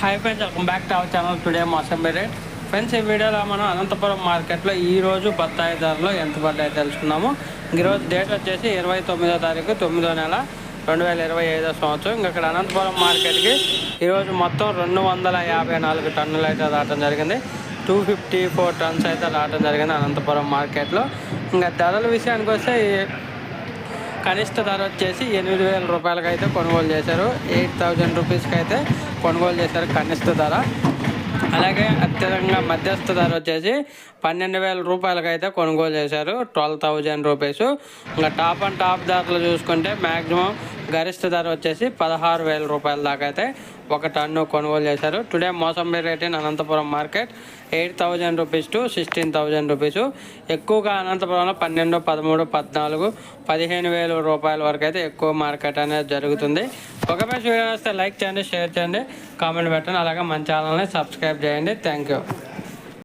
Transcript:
Hi friends, welcome back to our channel. Today mosambi rate. Friends, ఈ వీడియోలో మనం అనంతపురం మార్కెట్లో ఈరోజు బత్తాయి ధరలు ఎంత పడ్డాయో తెలుసుకున్నాము. ఈరోజు డేట్ వచ్చేసి 29వ తారీఖు 9వ నెల 2025 సంవత్సరం. ఇక్కడ అనంతపురం మార్కెట్కి ఈరోజు మొత్తం 254 టన్నులు అయితే రావడం జరిగింది. 254 టన్స్ అయితే రావడం జరిగింది అనంతపురం మార్కెట్లో. ఇంకా ధరల విషయానికి వస్తే కనిష్ట ధర వచ్చేసి 8,000 రూపాయలకి అయితే కొనుగోలు చేశారు. 8,000 రూపీస్కి అయితే కొనుగోలు చేశారు కనిష్ట ధర. అలాగే అత్యధికంగా మధ్యస్థ ధర వచ్చేసి 12,000 రూపాయలకి అయితే కొనుగోలు చేశారు, 12,000 రూపీస్. ఇంకా టాప్ అండ్ టాప్ ధరలు చూసుకుంటే మ్యాక్సిమం గరిష్ట ధర వచ్చేసి 16,000 రూపాయల దాకా అయితే ఒక టన్ను కొనుగోలు చేశారు. Today mosambi rate in Anantapur market 8,000 rupees to 16,000 rupees. ఎక్కువగా అనంతపురంలో 12, 13, 14, 15,000 రూపాయల వరకు అయితే ఎక్కువ మార్కెట్ అనేది జరుగుతుంది. ఒక వీడియో వస్తే లైక్ చేయండి, షేర్ చేయండి, కామెంట్ పెట్టండి. అలాగే మన ఛానల్ని సబ్స్క్రైబ్ చేయండి. Thank you.